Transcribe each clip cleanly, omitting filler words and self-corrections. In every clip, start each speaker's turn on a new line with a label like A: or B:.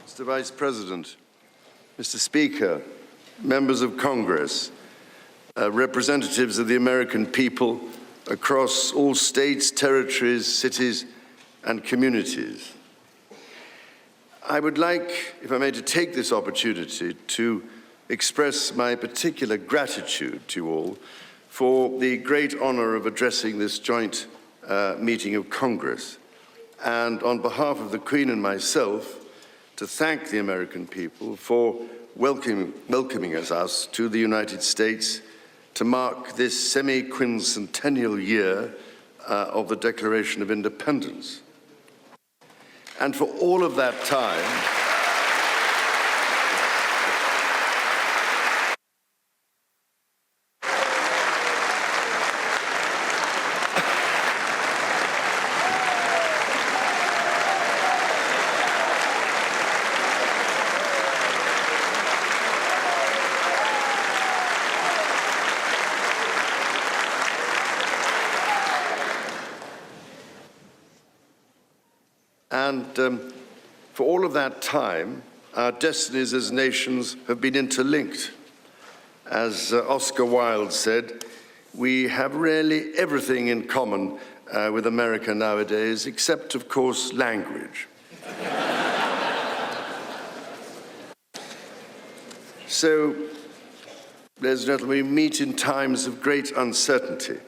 A: Mr. Vice President, Mr. Speaker, members of Congress, representatives of the American people across all states, territories, cities, and communities. I would like, if I may, to take this opportunity to express my particular gratitude to you all for the great honor of addressing this joint meeting of Congress, and on behalf of the Queen and myself, to thank the American people for welcoming us to the United States to mark this semi-quincentennial year of the Declaration of Independence. And for all of that time, for all of that time, our destinies as nations have been interlinked. As Oscar Wilde said, we have really everything in common with America nowadays, except, of course, language. So, ladies and gentlemen, we meet in times of great uncertainty,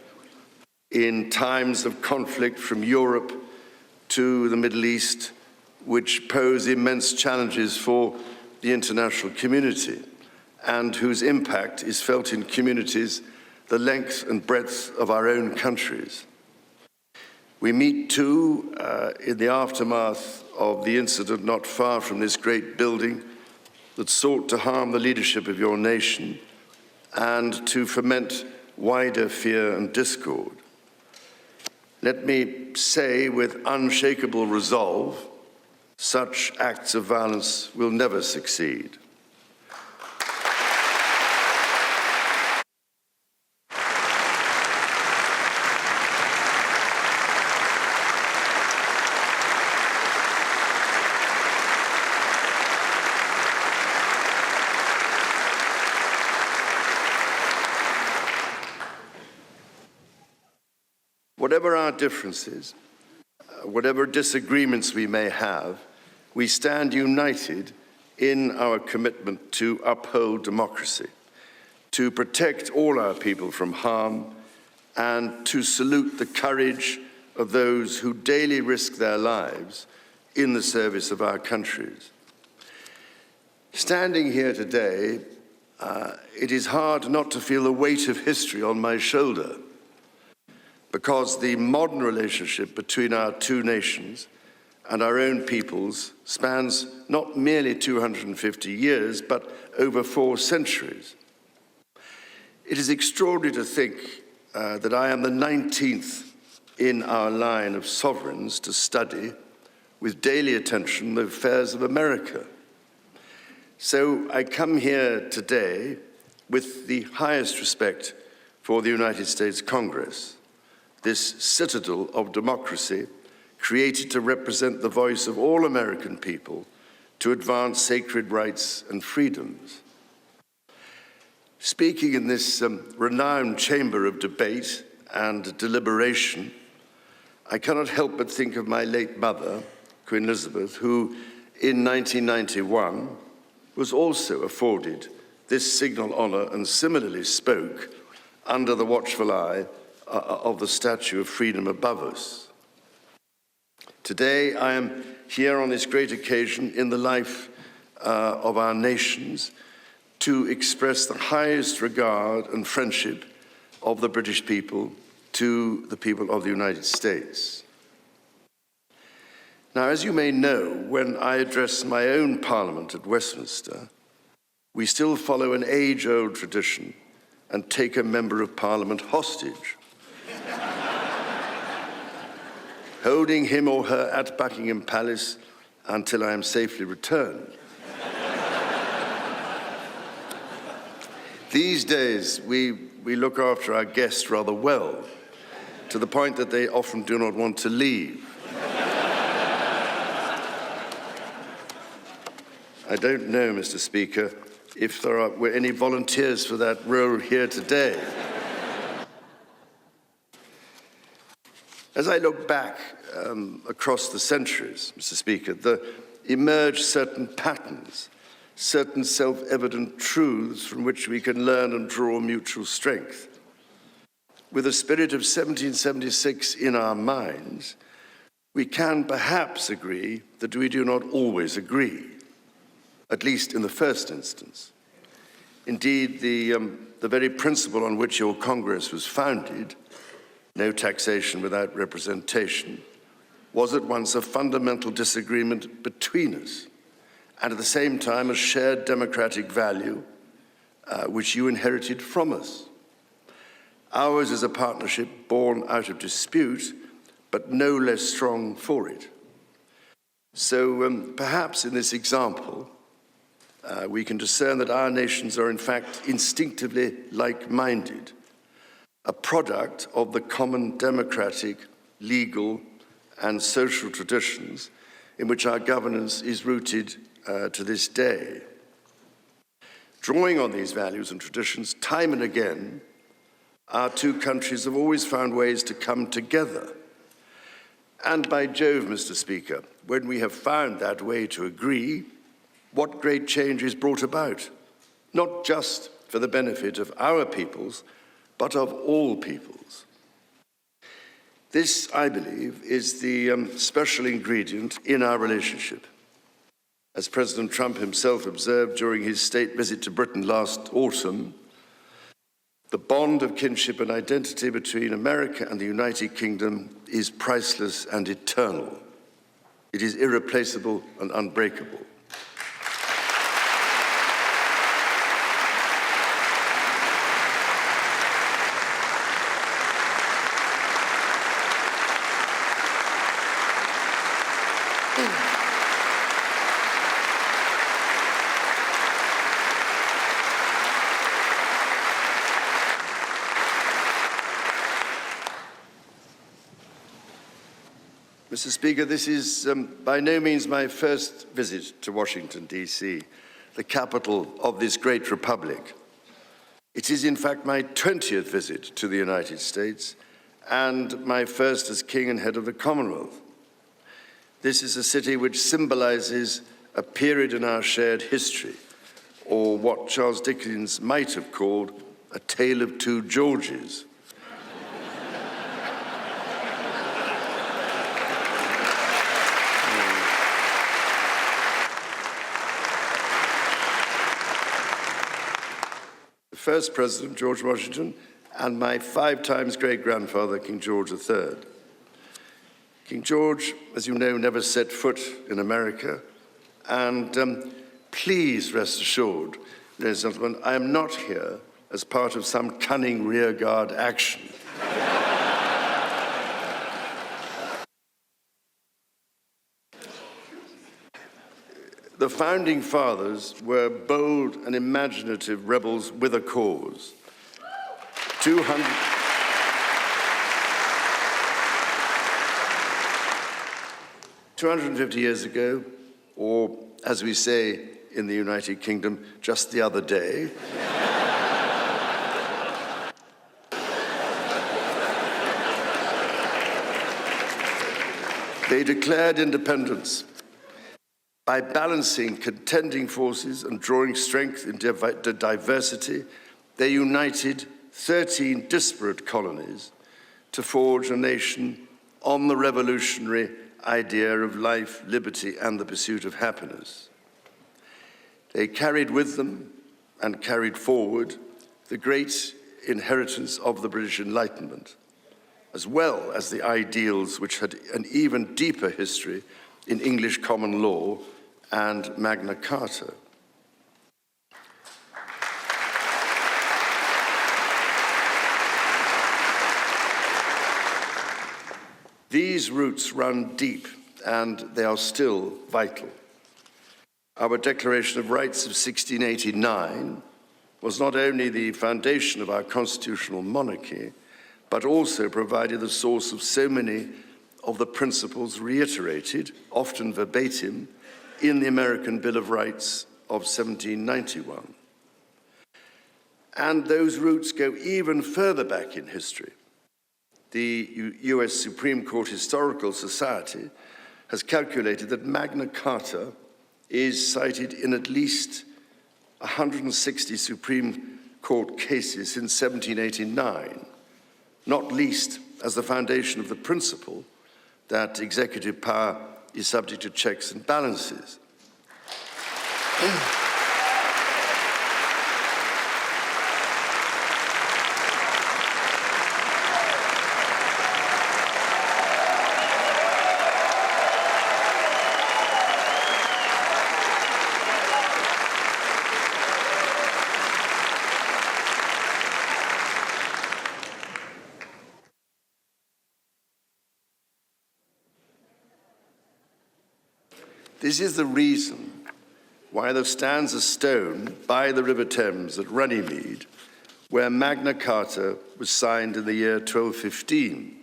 A: in times of conflict from Europe to the Middle East, which pose immense challenges for the international community and whose impact is felt in communities the length and breadth of our own countries. We meet too in the aftermath of the incident not far from this great building that sought to harm the leadership of your nation and to foment wider fear and discord. Let me say with unshakable resolve, such acts of violence will never succeed. Whatever our differences, whatever disagreements we may have, we stand united in our commitment to uphold democracy, to protect all our people from harm, and to salute the courage of those who daily risk their lives in the service of our countries. Standing here today, it is hard not to feel the weight of history on my shoulder, because the modern relationship between our two nations and our own peoples spans not merely 250 years, but over 4 centuries. It is extraordinary to think that I am the 19th in our line of sovereigns to study with daily attention the affairs of America. So I come here today with the highest respect for the United States Congress, this citadel of democracy created to represent the voice of all American people to advance sacred rights and freedoms. Speaking in this renowned chamber of debate and deliberation, I cannot help but think of my late mother, Queen Elizabeth, who in 1991 was also afforded this signal honor and similarly spoke under the watchful eye of the Statue of Freedom above us. Today, I am here on this great occasion in the life of our nations to express the highest regard and friendship of the British people to the people of the United States. Now, as you may know, when I address my own Parliament at Westminster, we still follow an age-old tradition and take a Member of Parliament hostage, holding him or her at Buckingham Palace until I am safely returned. These days, we look after our guests rather well, to the point that they often do not want to leave. I don't know, Mr. Speaker, if there were any volunteers for that role here today. As I look back across the centuries, Mr. Speaker, there emerge certain patterns, certain self-evident truths from which we can learn and draw mutual strength. With the spirit of 1776 in our minds, we can perhaps agree that we do not always agree, at least in the first instance. Indeed, the very principle on which your Congress was founded, no taxation without representation, was at once a fundamental disagreement between us, and at the same time a shared democratic value which you inherited from us. Ours is a partnership born out of dispute, but no less strong for it. So perhaps in this example, we can discern that our nations are in fact instinctively like-minded, a product of the common democratic, legal, and social traditions in which our governance is rooted to this day. Drawing on these values and traditions, time and again, our two countries have always found ways to come together. And by Jove, Mr. Speaker, when we have found that way to agree, what great change is brought about, not just for the benefit of our peoples, but of all peoples. This, I believe, is the special ingredient in our relationship. As President Trump himself observed during his state visit to Britain last autumn, the bond of kinship and identity between America and the United Kingdom is priceless and eternal. It is irreplaceable and unbreakable. Mr. Speaker, this is by no means my first visit to Washington, D.C., the capital of this great republic. It is, in fact, my 20th visit to the United States and my first as King and head of the Commonwealth. This is a city which symbolizes a period in our shared history, or what Charles Dickens might have called a tale of two Georges. First President, George Washington, and my 5 times great-grandfather, King George III. King George, as you know, never set foot in America, and please rest assured, ladies and gentlemen, I am not here as part of some cunning rearguard action. The founding fathers were bold and imaginative rebels with a cause. 250 years ago, or as we say in the United Kingdom, just the other day, they declared independence. By balancing contending forces and drawing strength in diversity, they united 13 disparate colonies to forge a nation on the revolutionary idea of life, liberty, and the pursuit of happiness. They carried with them and carried forward the great inheritance of the British Enlightenment, as well as the ideals which had an even deeper history in English common law and Magna Carta. These roots run deep, and they are still vital. Our Declaration of Rights of 1689 was not only the foundation of our constitutional monarchy, but also provided the source of so many of the principles reiterated, often verbatim, in the American Bill of Rights of 1791. And those roots go even further back in history. The US Supreme Court Historical Society has calculated that Magna Carta is cited in at least 160 Supreme Court cases since 1789, not least as the foundation of the principle that executive power is subject to checks and balances. This is the reason why there stands a stone by the River Thames at Runnymede, where Magna Carta was signed in the year 1215.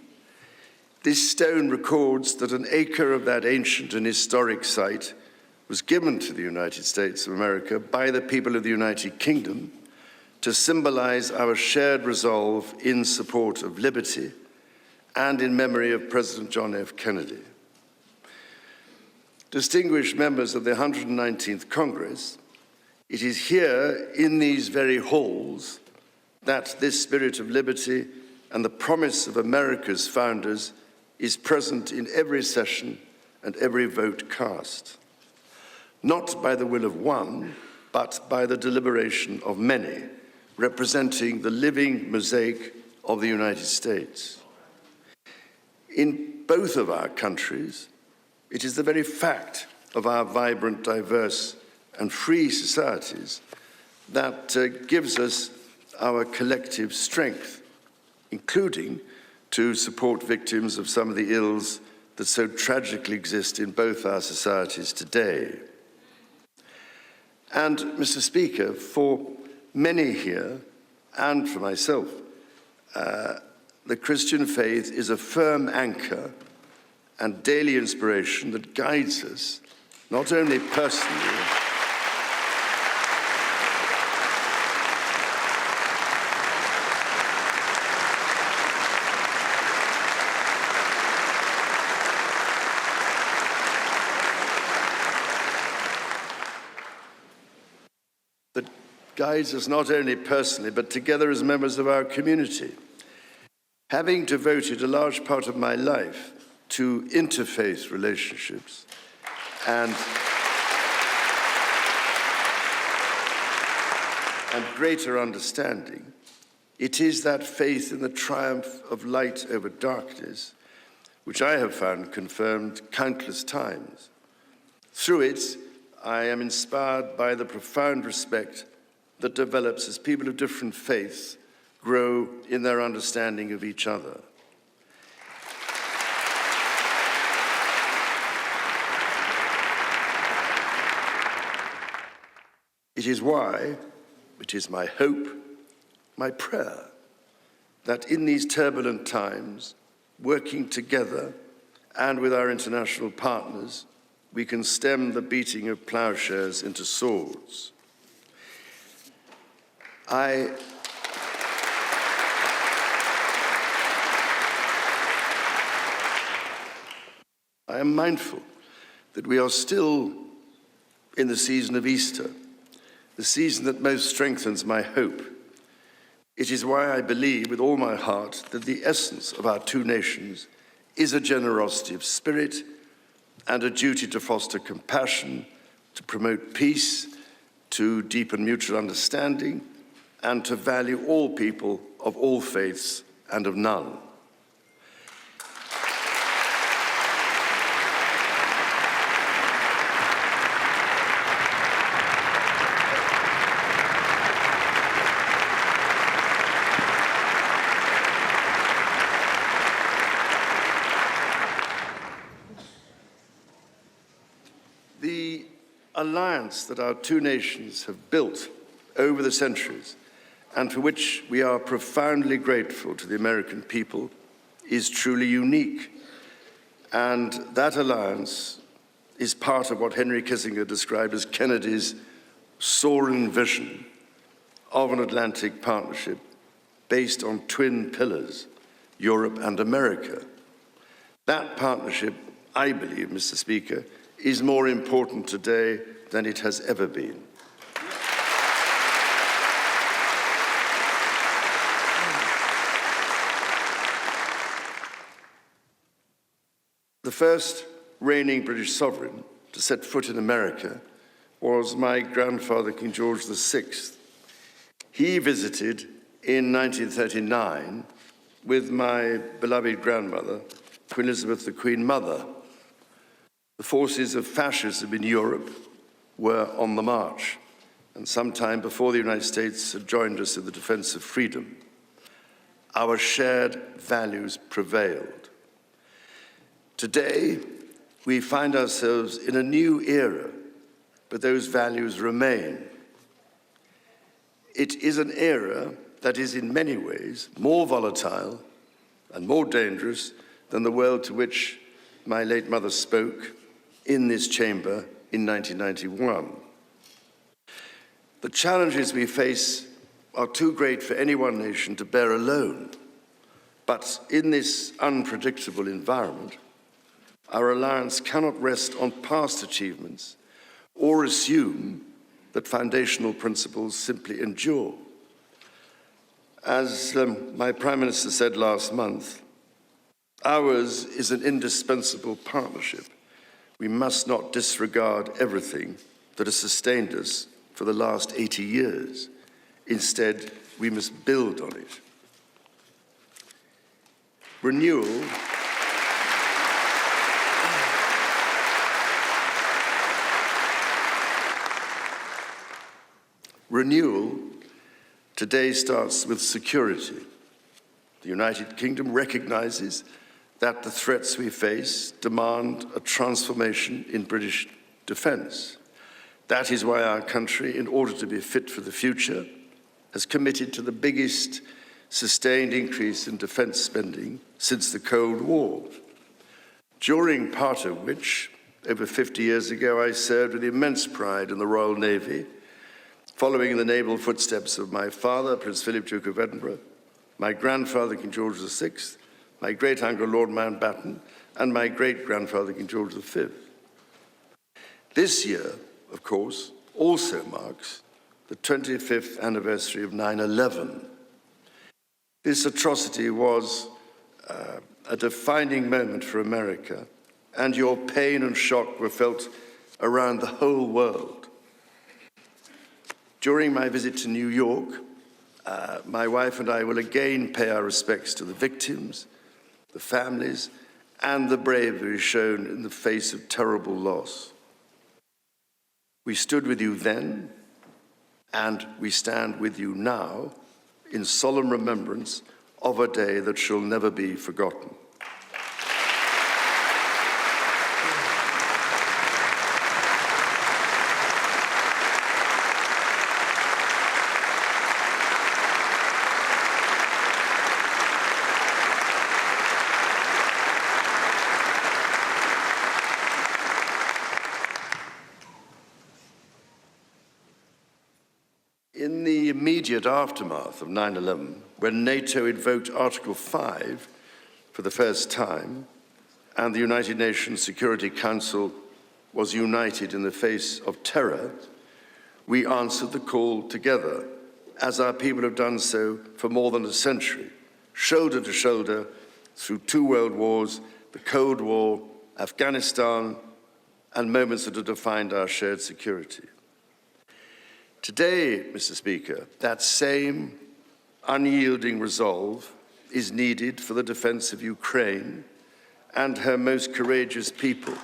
A: This stone records that an acre of that ancient and historic site was given to the United States of America by the people of the United Kingdom to symbolize our shared resolve in support of liberty and in memory of President John F. Kennedy. Distinguished members of the 119th Congress, it is here in these very halls that this spirit of liberty and the promise of America's founders is present in every session and every vote cast, not by the will of one, but by the deliberation of many, representing the living mosaic of the United States. In both of our countries, it is the very fact of our vibrant, diverse, and free societies that gives us our collective strength, including to support victims of some of the ills that so tragically exist in both our societies today. And, Mr. Speaker, for many here, and for myself, the Christian faith is a firm anchor and daily inspiration that guides us, not only personally, that guides us not only personally, but together as members of our community. Having devoted a large part of my life to interfaith relationships and greater understanding, it is that faith in the triumph of light over darkness which I have found confirmed countless times. Through it, I am inspired by the profound respect that develops as people of different faiths grow in their understanding of each other. It is why, it is my hope, my prayer, that in these turbulent times, working together and with our international partners, we can stem the beating of plowshares into swords. I am mindful that we are still in the season of Easter, the season that most strengthens my hope. It is why I believe with all my heart that the essence of our two nations is a generosity of spirit and a duty to foster compassion, to promote peace, to deepen mutual understanding, and to value all people of all faiths and of none. The alliance that our two nations have built over the centuries, and for which we are profoundly grateful to the American people, is truly unique. And that alliance is part of what Henry Kissinger described as Kennedy's soaring vision of an Atlantic partnership based on twin pillars, Europe and America. That partnership, I believe, Mr. Speaker, is more important today than it has ever been. The first reigning British sovereign to set foot in America was my grandfather, King George VI. He visited in 1939 with my beloved grandmother, Queen Elizabeth, the Queen Mother. The forces of fascism in Europe were on the march, and sometime before the United States had joined us in the defense of freedom, our shared values prevailed. Today, we find ourselves in a new era, but those values remain. It is an era that is in many ways more volatile and more dangerous than the world to which my late mother spoke in this chamber in 1991. The challenges we face are too great for any one nation to bear alone, but in this unpredictable environment, our alliance cannot rest on past achievements or assume that foundational principles simply endure. As my Prime Minister said last month, ours is an indispensable partnership. We must not disregard everything that has sustained us for the last 80 years. Instead, we must build on it. Renewal today starts with security. The United Kingdom recognizes that the threats we face demand a transformation in British defence. That is why our country, in order to be fit for the future, has committed to the biggest sustained increase in defence spending since the Cold War, during part of which, over 50 years ago, I served with immense pride in the Royal Navy, following in the naval footsteps of my father, Prince Philip, Duke of Edinburgh, my grandfather, King George VI, my great-uncle, Lord Mountbatten, and my great-grandfather, King George V. This year, of course, also marks the 25th anniversary of 9/11. This atrocity was a defining moment for America, and your pain and shock were felt around the whole world. During my visit to New York, my wife and I will again pay our respects to the victims, the families, and the bravery shown in the face of terrible loss. We stood with you then, and we stand with you now in solemn remembrance of a day that shall never be forgotten. In the immediate aftermath of 9/11, when NATO invoked Article 5 for the first time, and the United Nations Security Council was united in the face of terror, we answered the call together, as our people have done so for more than a century, shoulder to shoulder through 2 world wars, the Cold War, Afghanistan, and moments that have defined our shared security. Today, Mr. Speaker, that same unyielding resolve is needed for the defense of Ukraine and her most courageous people.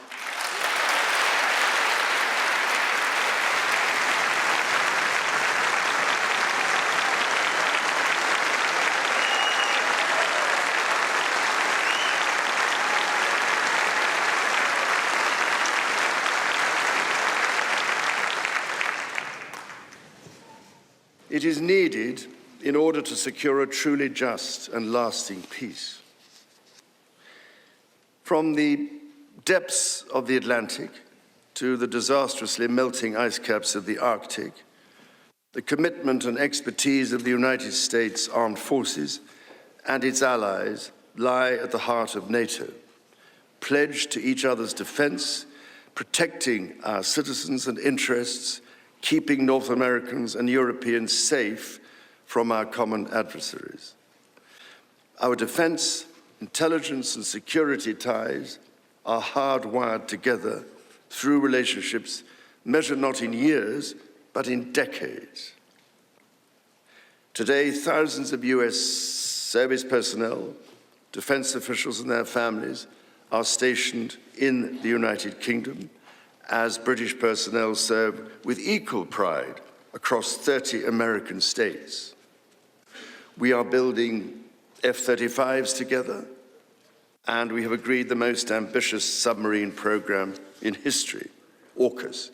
A: It is needed in order to secure a truly just and lasting peace. From the depths of the Atlantic to the disastrously melting ice caps of the Arctic, the commitment and expertise of the United States Armed Forces and its allies lie at the heart of NATO, pledged to each other's defense, protecting our citizens and interests, keeping North Americans and Europeans safe from our common adversaries. Our defense, intelligence, and security ties are hardwired together through relationships measured not in years, but in decades. Today, thousands of US service personnel, defense officials and their families are stationed in the United Kingdom as British personnel serve with equal pride across 30 American states. We are building F-35s together, and we have agreed the most ambitious submarine program in history, AUKUS.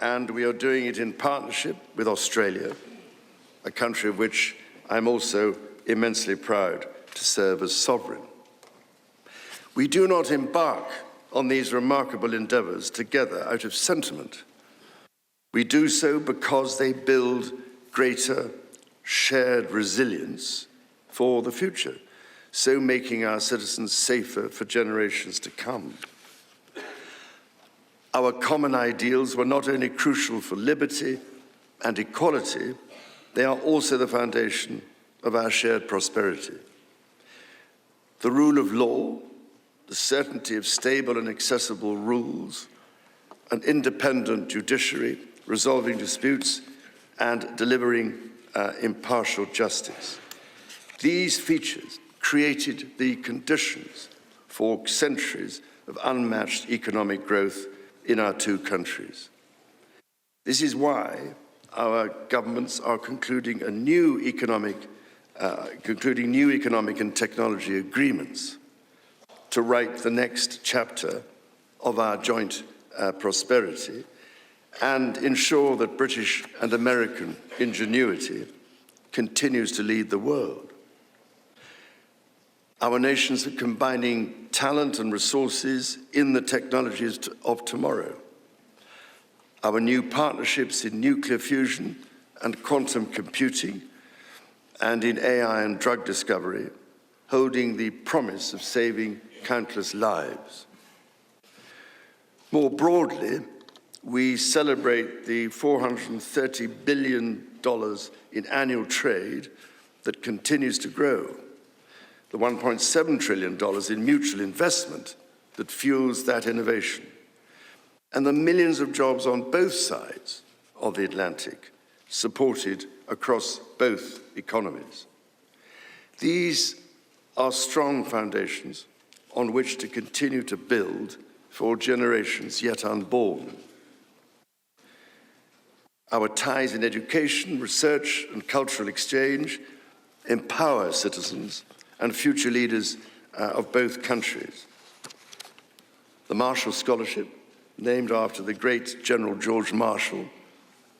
A: And we are doing it in partnership with Australia, a country of which I'm also immensely proud to serve as sovereign. We do not embark on these remarkable endeavors together out of sentiment. We do so because they build greater shared resilience for the future, so making our citizens safer for generations to come. Our common ideals were not only crucial for liberty and equality, they are also the foundation of our shared prosperity. The rule of law, the certainty of stable and accessible rules, an independent judiciary resolving disputes and delivering impartial justice. These features created the conditions for centuries of unmatched economic growth in our two countries. This is why our governments are concluding new economic and technology agreements to write the next chapter of our joint prosperity and ensure that British and American ingenuity continues to lead the world. Our nations are combining talent and resources in the technologies of tomorrow. Our new partnerships in nuclear fusion and quantum computing and in AI and drug discovery, holding the promise of saving countless lives. More broadly, we celebrate the $430 billion in annual trade that continues to grow, the $1.7 trillion in mutual investment that fuels that innovation, and the millions of jobs on both sides of the Atlantic, supported across both economies. These are strong foundations on which to continue to build for generations yet unborn. Our ties in education, research, and cultural exchange empower citizens and future leaders of both countries. The Marshall Scholarship, named after the great General George Marshall,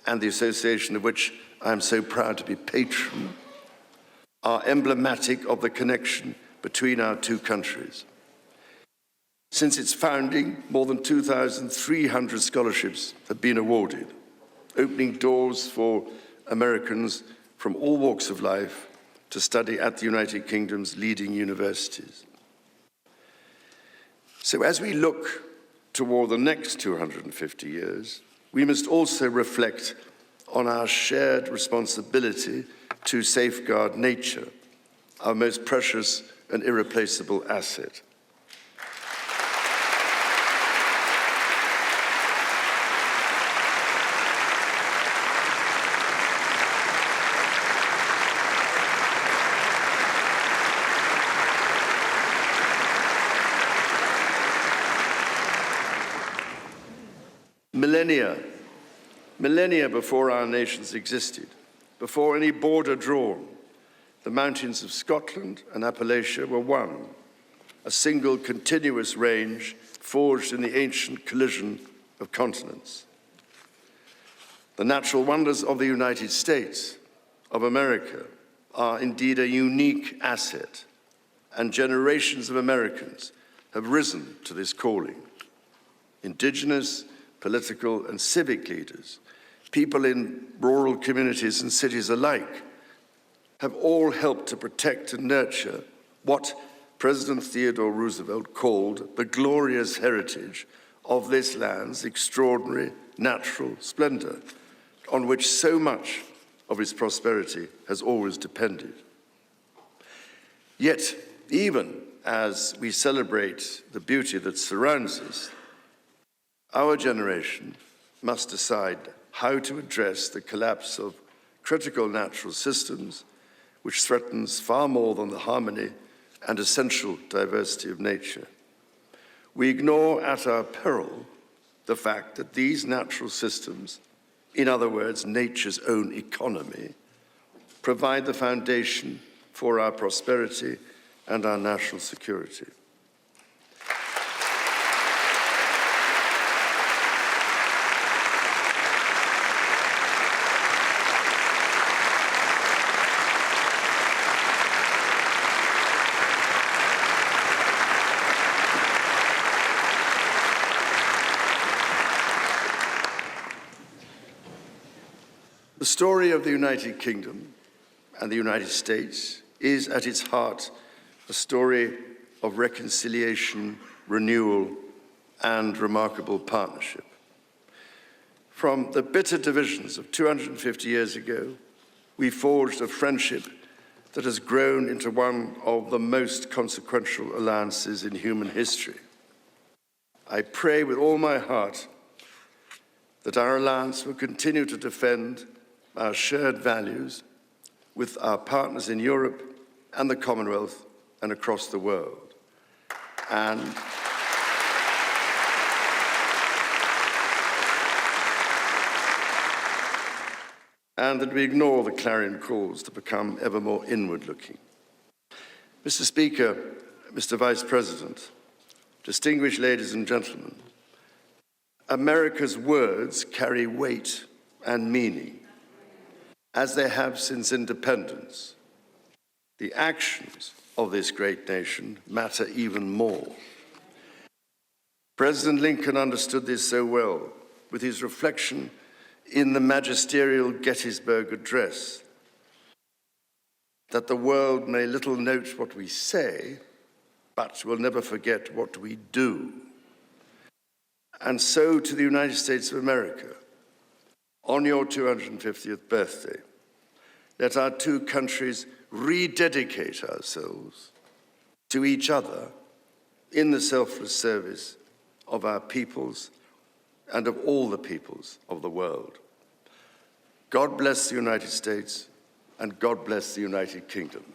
A: and the association of which I am so proud to be patron, are emblematic of the connection between our two countries. Since its founding, more than 2,300 scholarships have been awarded, opening doors for Americans from all walks of life to study at the United Kingdom's leading universities. So as we look toward the next 250 years, we must also reflect on our shared responsibility to safeguard nature, our most precious and irreplaceable asset. Millennia before our nations existed, before any border drawn, the mountains of Scotland and Appalachia were one, a single continuous range forged in the ancient collision of continents. The natural wonders of the United States of America are indeed a unique asset, and generations of Americans have risen to this calling. Indigenous, political, and civic leaders, people in rural communities and cities alike, have all helped to protect and nurture what President Theodore Roosevelt called the glorious heritage of this land's extraordinary natural splendor, on which so much of its prosperity has always depended. Yet, even as we celebrate the beauty that surrounds us, our generation must decide how to address the collapse of critical natural systems, which threatens far more than the harmony and essential diversity of nature. We ignore at our peril the fact that these natural systems, in other words, nature's own economy, provide the foundation for our prosperity and our national security. The story of the United Kingdom and the United States is at its heart a story of reconciliation, renewal, and remarkable partnership. From the bitter divisions of 250 years ago, we forged a friendship that has grown into one of the most consequential alliances in human history. I pray with all my heart that our alliance will continue to defend our shared values with our partners in Europe and the Commonwealth and across the world. And that we ignore the clarion calls to become ever more inward-looking. Mr. Speaker, Mr. Vice President, distinguished ladies and gentlemen, America's words carry weight and meaning, as they have since independence. The actions of this great nation matter even more. President Lincoln understood this so well with his reflection in the magisterial Gettysburg Address, that the world may little note what we say, but will never forget what we do. And so to the United States of America, on your 250th birthday, let our two countries rededicate ourselves to each other in the selfless service of our peoples and of all the peoples of the world. God bless the United States, and God bless the United Kingdom.